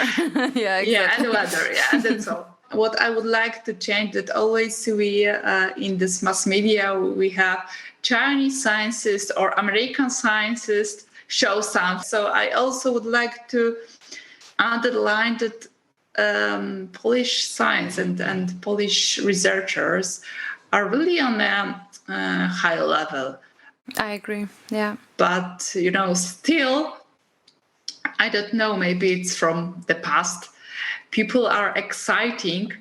Yeah, exactly. Yeah, and weather. Yeah, that's all. What I would like to change that always we, in this mass media, we have Chinese scientists or American scientists show something. So I also would like to underline that Polish science and Polish researchers are really on a high level. I agree, yeah. But, still, I don't know, maybe it's from the past. People are exciting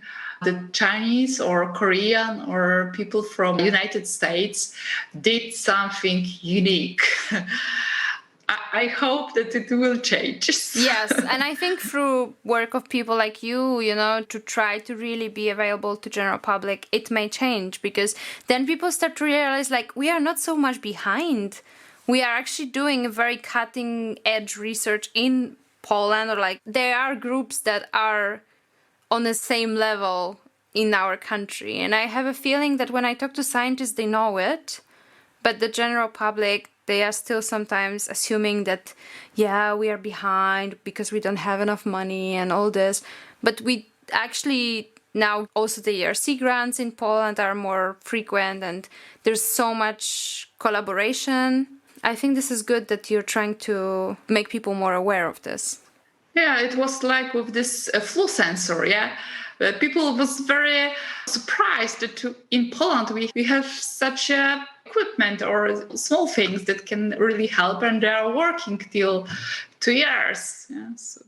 the Chinese or Korean or people from United States did something unique. I hope that it will change. Yes, and I think through work of people like you, to try to really be available to general public, it may change, because then people start to realize we are not so much behind. We are actually doing a very cutting edge research in Poland, or there are groups that are on the same level in our country. And I have a feeling that when I talk to scientists, they know it, but the general public, they are still sometimes assuming that, yeah, we are behind because we don't have enough money and all this. But we actually now also the ERC grants in Poland are more frequent and there's so much collaboration. I think this is good that you're trying to make people more aware of this. Yeah, it was like with this flu sensor, yeah. People was very surprised that in Poland we have such equipment or small things that can really help, and they are working till 2 years. Yeah, so.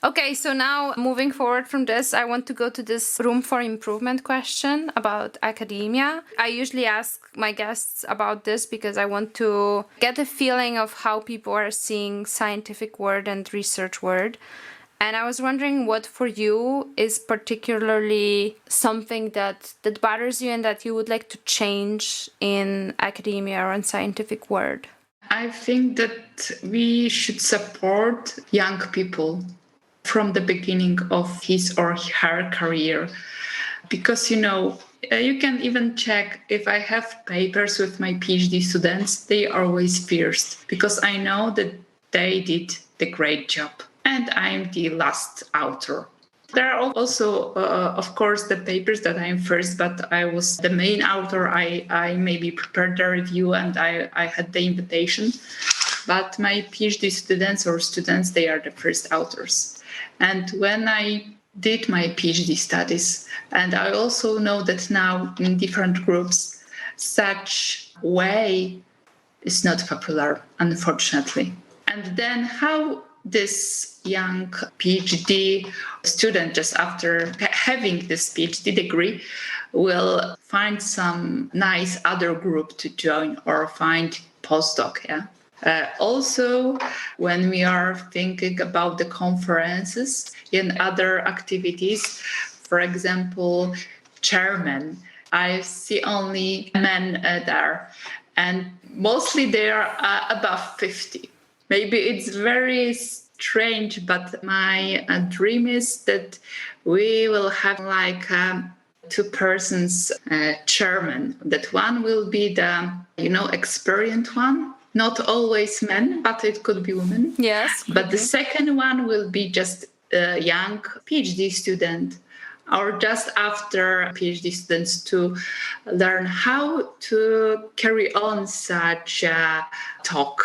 Okay, so now moving forward from this, I want to go to this room for improvement question about academia. I usually ask my guests about this because I want to get a feeling of how people are seeing scientific world and research world. And I was wondering what for you is particularly something that bothers you and that you would like to change in academia or in scientific world. I think that we should support young people from the beginning of his or her career. Because, you can even check if I have papers with my PhD students, they are always first because I know that they did the great job and I'm the last author. There are also, of course, the papers that I'm first, but I was the main author. I maybe prepared the review and I had the invitation. But my PhD students, they are the first authors. And when I did my PhD studies, and I also know that now in different groups, such way is not popular, unfortunately. And then how this young PhD student, just after having this PhD degree, will find some nice other group to join or find postdoc, yeah? Also, when we are thinking about the conferences and other activities, for example, chairmen, I see only men there, and mostly they are above 50. Maybe it's very strange, but my dream is that we will have like two persons chairman. That one will be the, experienced one. Not always men, but it could be women. Yes. But the second one will be just a young PhD student, or just after PhD students, to learn how to carry on such a talk,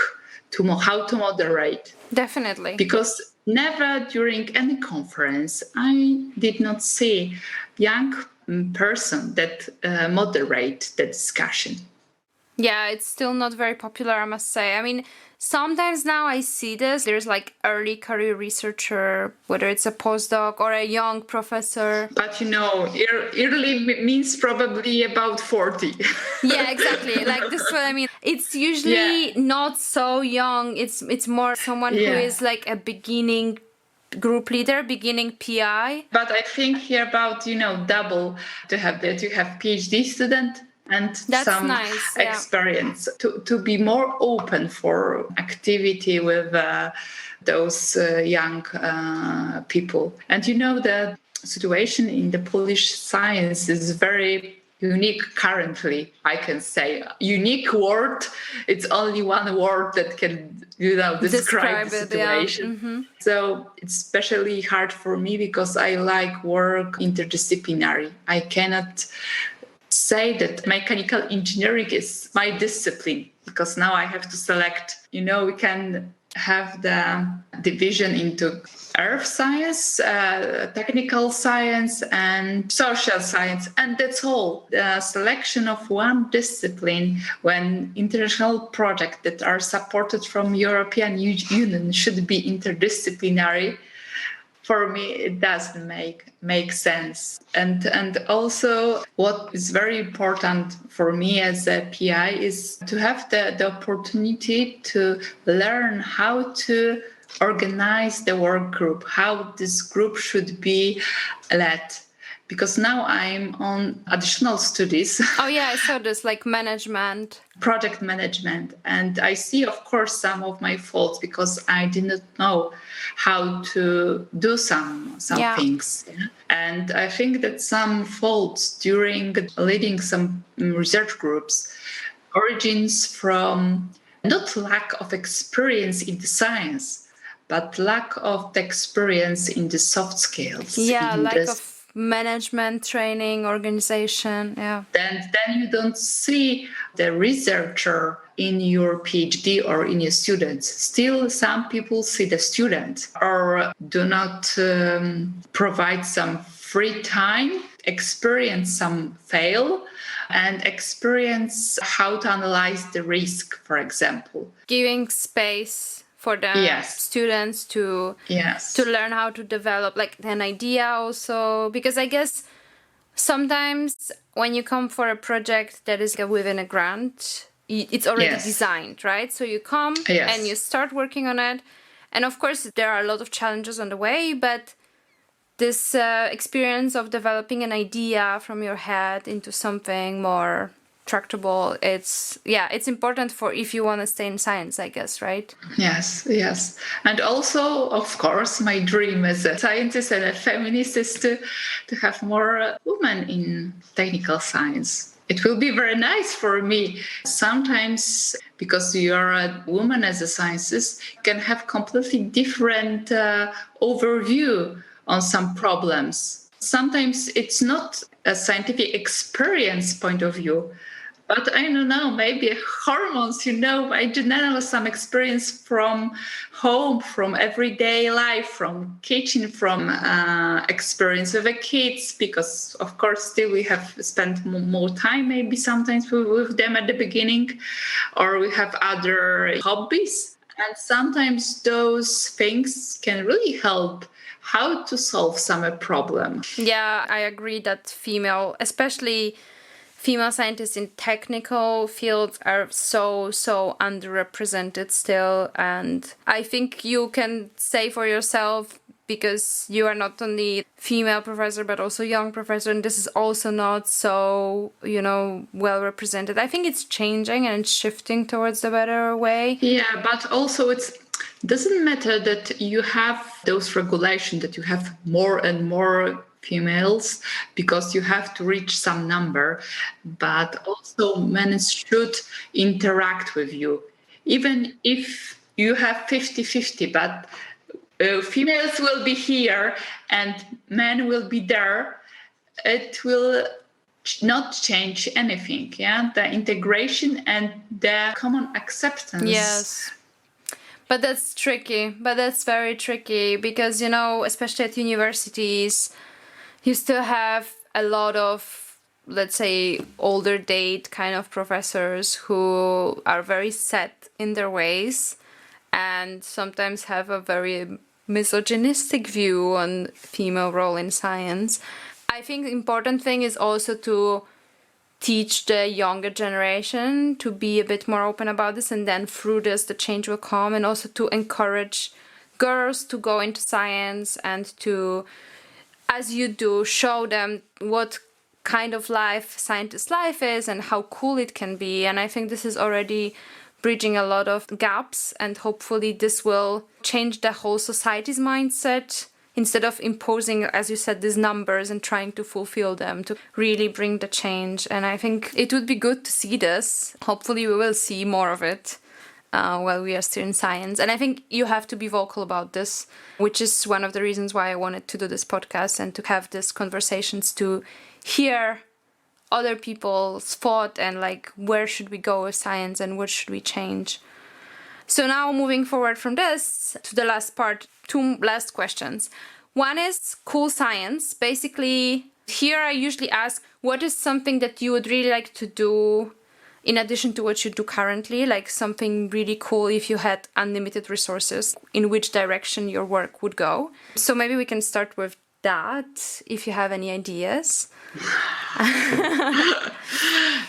how to moderate. Definitely. Because never during any conference I did not see young person that moderate the discussion. Yeah, it's still not very popular, I must say. I mean, sometimes now I see this. There's like early career researcher, whether it's a postdoc or a young professor. But early means probably about 40. Yeah, exactly. Like this is what I mean. It's usually not so young. It's more someone who is like a beginning group leader, beginning PI. But I think here about, double to have that. You have PhD student and some experience to be more open for activity with those young people. And the situation in the Polish science is very unique currently, I can say. Unique word, it's only one word that can describe the situation. Yeah. Mm-hmm. So it's especially hard for me because I like work interdisciplinary. I cannot say that mechanical engineering is my discipline, because now I have to select, we can have the division into earth science, technical science, and social science. And that's all. The selection of one discipline when international projects that are supported from European Union should be interdisciplinary. For me, it doesn't make sense. And also what is very important for me as a PI is to have the opportunity to learn how to organize the work group, how this group should be led. Because now I'm on additional studies. Oh yeah, I saw this, like management. Project management. And I see, of course, some of my faults because I didn't know how to do some things. Yeah? And I think that some faults during leading some research groups origins from not lack of experience in the science, but lack of the experience in the soft skills. Yeah, lack of management, training, organization. Yeah. Then you don't see the researcher in your PhD or in your students. Still, some people see the student or do not provide some free time, experience some fail, and experience how to analyze the risk, for example. Giving space for the students to learn how to develop like an idea also, because I guess sometimes when you come for a project that is within a grant, it's already designed, right? So you come and you start working on it, and of course there are a lot of challenges on the way, but this experience of developing an idea from your head into something more tractable, it's important for if you want to stay in science, I guess, right? Yes. And also, of course, my dream as a scientist and a feminist is to have more women in technical science. It will be very nice for me. Sometimes, because you are a woman as a scientist, you can have completely different overview on some problems. Sometimes it's not a scientific experience point of view, but I don't know, maybe hormones, I do know some experience from home, from everyday life, from kitchen, from experience with the kids, because of course still we have spent more time maybe sometimes with them at the beginning, or we have other hobbies. And sometimes those things can really help how to solve some problem. Yeah, I agree that especially female scientists in technical fields are so underrepresented still. And I think you can say for yourself, because you are not only female professor but also young professor, and this is also not so well represented. I think it's changing and it's shifting towards the better way. Yeah, but also it's Doesn't matter that you have those regulations, that you have more and more females because you have to reach some number, but also men should interact with you. Even if you have 50-50, but females will be here and men will be there, it will not change anything. Yeah, the integration and the common acceptance. Yes. But that's tricky. But that's very tricky because, especially at universities, you still have a lot of, let's say, older date kind of professors who are very set in their ways and sometimes have a very misogynistic view on female role in science. I think the important thing is also to teach the younger generation to be a bit more open about this, and then through this the change will come, and also to encourage girls to go into science and to, as you do, show them what kind of life scientist life is and how cool it can be. And I think this is already bridging a lot of gaps, and hopefully this will change the whole society's mindset instead of imposing, as you said, these numbers and trying to fulfill them, to really bring the change. And I think it would be good to see this. Hopefully we will see more of it while we are still in science. And I think you have to be vocal about this, which is one of the reasons why I wanted to do this podcast and to have these conversations, to hear other people's thought and where should we go with science and what should we change. So now moving forward from this to the last part, 2 last questions. One is cool science. Basically, here I usually ask, what is something that you would really like to do in addition to what you do currently, like something really cool if you had unlimited resources, in which direction your work would go? So maybe we can start with that, if you have any ideas.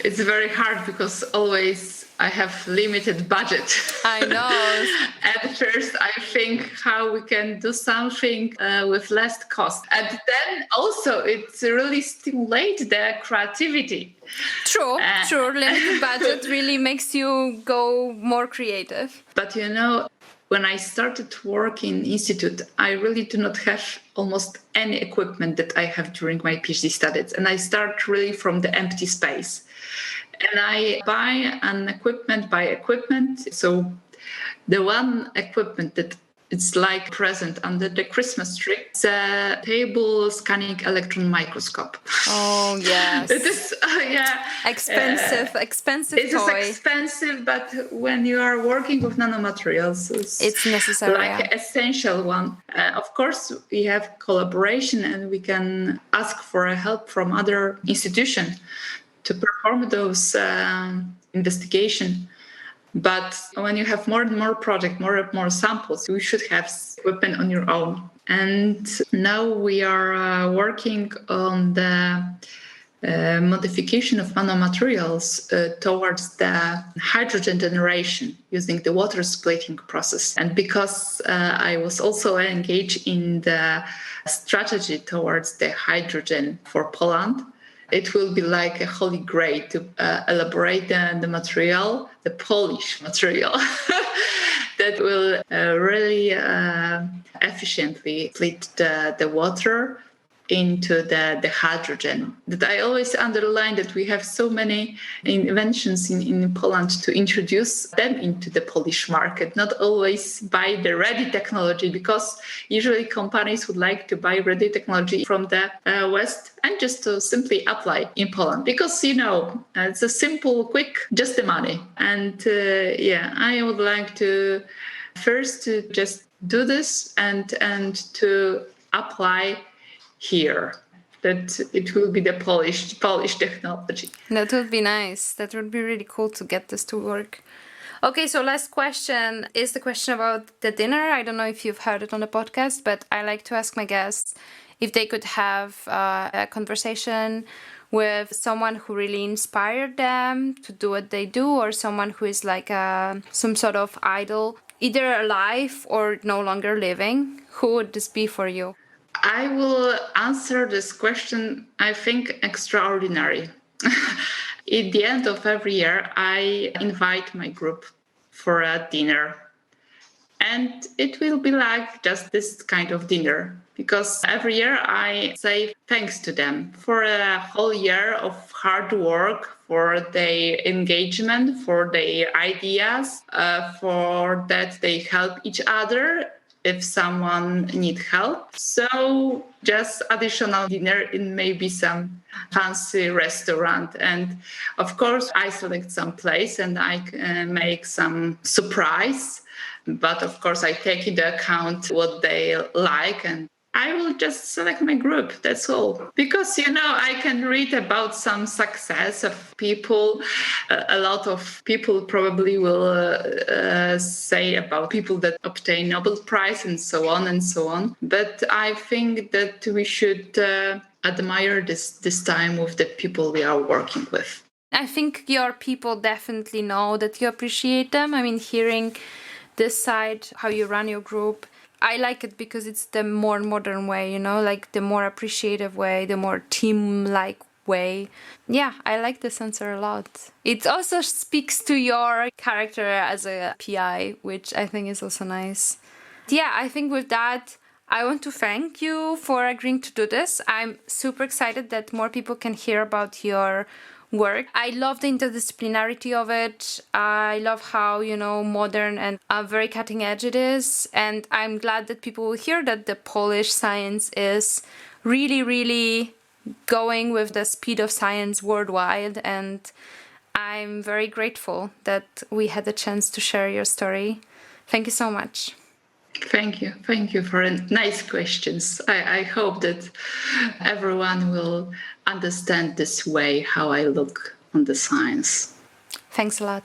It's very hard because always I have limited budget. I know. At first, I think how we can do something with less cost. And then also it really stimulates the creativity. True. Limited budget really makes you go more creative. But when I started work in institute, I really do not have almost any equipment that I have during my PhD studies. And I start really from the empty space. And I buy an equipment by equipment. So the one equipment that it's like present under the Christmas tree, it's a table scanning electron microscope. Oh, yes. It is, expensive it toy. It is expensive, but when you are working with nanomaterials, it's necessary. An essential one. Of course, we have collaboration and we can ask for help from other institutions to perform those investigation. But when you have more and more projects, more and more samples, you should have equipment on your own. And now we are working on the modification of nanomaterials towards the hydrogen generation using the water splitting process. And because I was also engaged in the strategy towards the hydrogen for Poland, it will be like a holy grail to elaborate the material, the Polish material, that will really efficiently split the water into the hydrogen. That I always underline that we have so many inventions in Poland to introduce them into the Polish market, not always buy the ready technology, because usually companies would like to buy ready technology from the West and just to simply apply in Poland, because it's a simple, quick, just the money. And I would like to first to just do this and to apply here, that it will be the Polish technology. That would be nice. That would be really cool to get this to work. Okay, so last question is the question about the dinner. I don't know if you've heard it on the podcast, but I like to ask my guests if they could have a conversation with someone who really inspired them to do what they do, or someone who is like some sort of idol, either alive or no longer living. Who would this be for you? I will answer this question, I think, extraordinary. At the end of every year, I invite my group for a dinner. And it will be like just this kind of dinner, because every year I say thanks to them for a whole year of hard work, for their engagement, for their ideas, for that they help each other if someone need help. So just additional dinner in maybe some fancy restaurant. And of course, I select some place and I make some surprise. But of course, I take into account what they like, and I will just select my group. That's all. Because, I can read about some success of people. A lot of people probably will say about people that obtain Nobel Prize and so on and so on. But I think that we should admire this time with the people we are working with. I think your people definitely know that you appreciate them. I mean, hearing this side, how you run your group, I like it because it's the more modern way, like the more appreciative way, the more team-like way. Yeah, I like this answer a lot. It also speaks to your character as a PI, which I think is also nice. Yeah, I think with that, I want to thank you for agreeing to do this. I'm super excited that more people can hear about your work. I love the interdisciplinarity of it. I love how, modern and very cutting edge it is. And I'm glad that people will hear that the Polish science is really, really going with the speed of science worldwide. And I'm very grateful that we had the chance to share your story. Thank you so much. Thank you. Thank you for nice questions. I hope that everyone will understand this way how I look on the science. Thanks a lot.